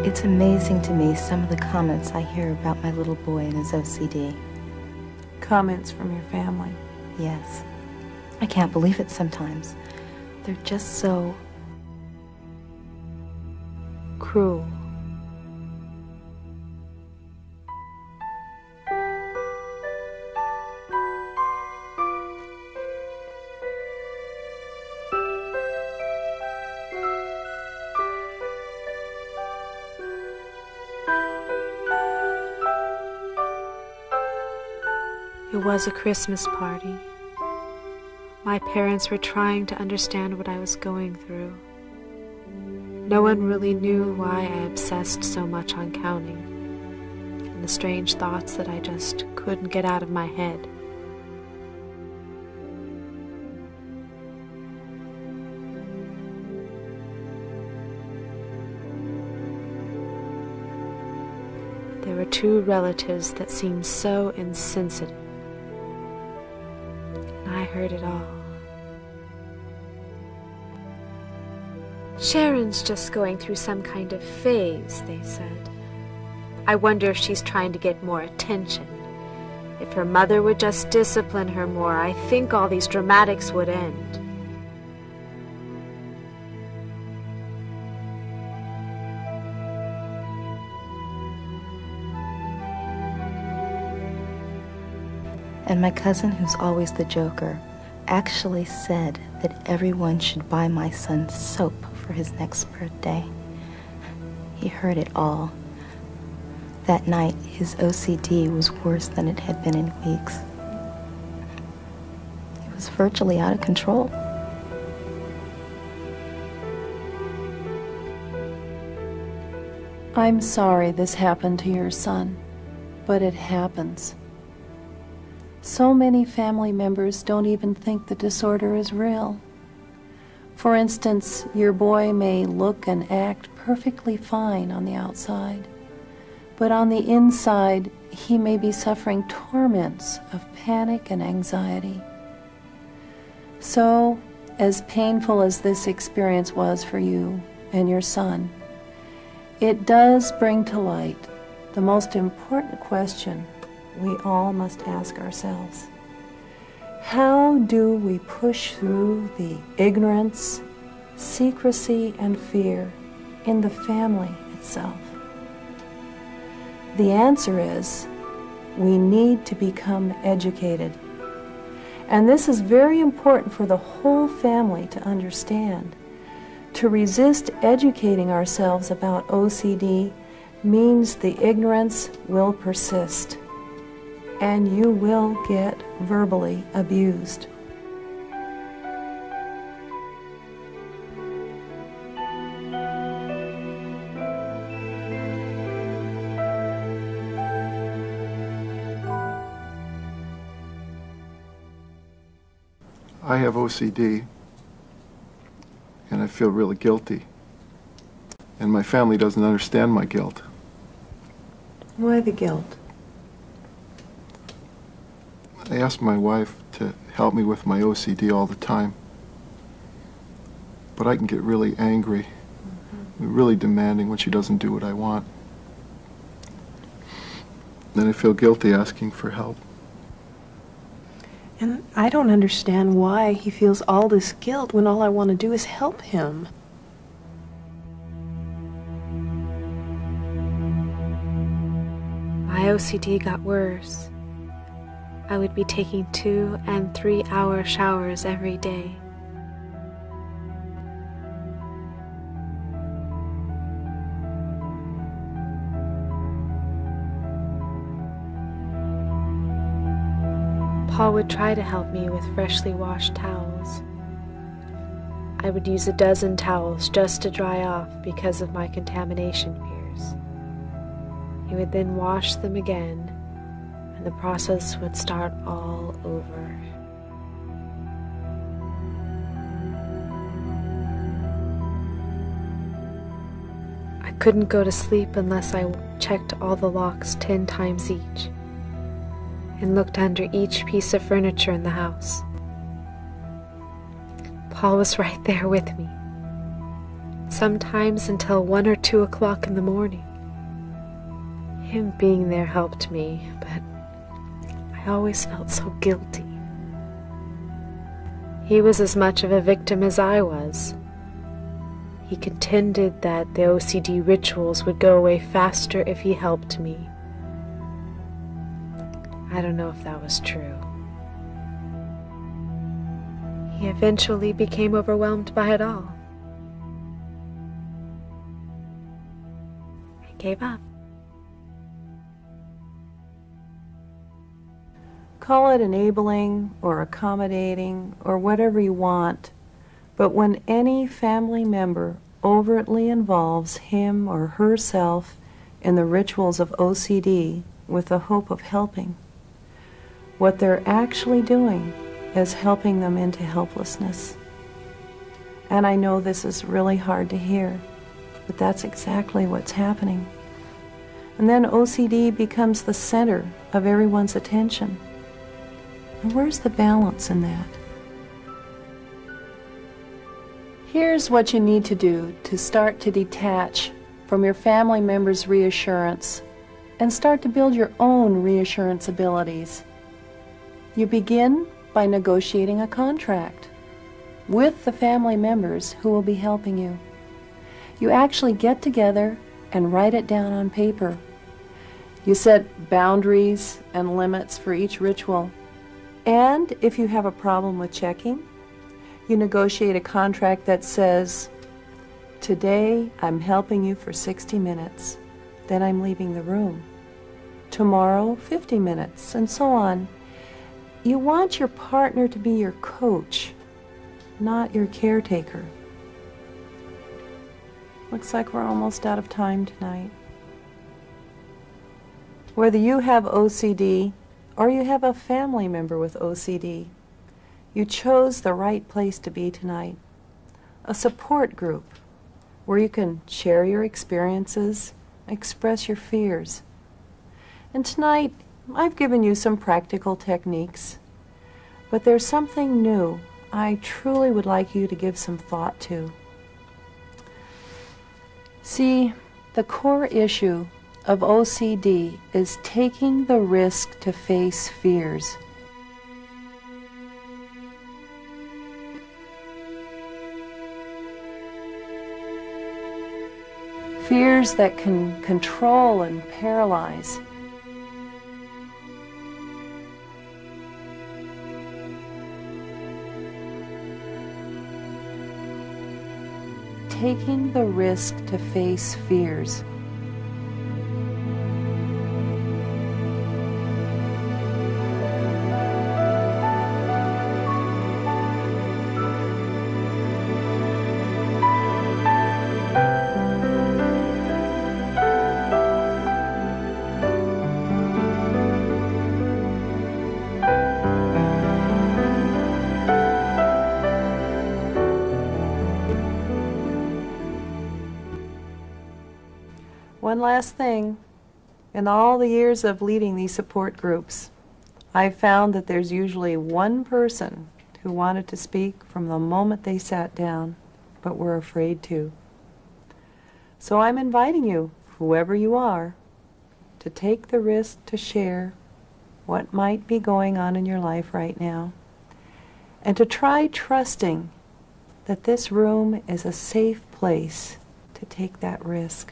It's amazing to me some of the comments I hear about my little boy and his OCD. Comments from your family? Yes. I can't believe it sometimes. They're just so cruel. It was a Christmas party. My parents were trying to understand what I was going through. No one really knew why I obsessed so much on counting, and the strange thoughts that I just couldn't get out of my head. There were two relatives that seemed so insensitive. I heard it all. Sharon's just going through some kind of phase, they said. I wonder if she's trying to get more attention. If her mother would just discipline her more, I think all these dramatics would end. And my cousin, who's always the joker, actually said that everyone should buy my son soap for his next birthday. He heard it all. That night, his OCD was worse than it had been in weeks. It was virtually out of control. I'm sorry this happened to your son, but it happens. So many family members don't even think the disorder is real. For instance, your boy may look and act perfectly fine on the outside, but on the inside, he may be suffering torments of panic and anxiety. So, as painful as this experience was for you and your son, it does bring to light the most important question we all must ask ourselves. How do we push through the ignorance, secrecy, and fear in the family itself? The answer is, we need to become educated. And this is very important for the whole family to understand. To resist educating ourselves about OCD means the ignorance will persist, and you will get verbally abused. I have OCD, and I feel really guilty. And my family doesn't understand my guilt. Why the guilt? I ask my wife to help me with my OCD all the time. But I can get really angry, really demanding when she doesn't do what I want. Then I feel guilty asking for help. And I don't understand why he feels all this guilt when all I want to do is help him. My OCD got worse. I would be taking 2- and 3-hour showers every day. Paul would try to help me with freshly washed towels. I would use 12 towels just to dry off because of my contamination fears. He would then wash them again, and the process would start all over. I couldn't go to sleep unless I checked all the locks 10 times each, and looked under each piece of furniture in the house. Paul was right there with me. sometimes until 1 or 2 o'clock in the morning. Him being there helped me, but I always felt so guilty. He was as much of a victim as I was. He contended that the OCD rituals would go away faster if he helped me. I don't know if that was true. He eventually became overwhelmed by it all. I gave up. Call it enabling or accommodating or whatever you want, but when any family member overtly involves him or herself in the rituals of OCD with the hope of helping, what they're actually doing is helping them into helplessness. And I know this is really hard to hear, but that's exactly what's happening. And then OCD becomes the center of everyone's attention. And where's the balance in that? Here's what you need to do to start to detach from your family members' reassurance and start to build your own reassurance abilities. You begin by negotiating a contract with the family members who will be helping you. You actually get together and write it down on paper. You set boundaries and limits for each ritual. And if you have a problem with checking, you negotiate a contract that says, today I'm helping you for 60 minutes, then I'm leaving the room. Tomorrow, 50 minutes, and so on. You want your partner to be your coach, not your caretaker. Looks like we're almost out of time tonight. Whether you have OCD or you have a family member with OCD, you chose the right place to be tonight. A support group where you can share your experiences, express your fears. And tonight, I've given you some practical techniques, but there's something new I truly would like you to give some thought to. See, the core issue of OCD is taking the risk to face fears. Fears that can control and paralyze. Taking the risk to face fears. One last thing, in all the years of leading these support groups, I've found that there's usually one person who wanted to speak from the moment they sat down, but were afraid to. So I'm inviting you, whoever you are, to take the risk to share what might be going on in your life right now, and to try trusting that this room is a safe place to take that risk.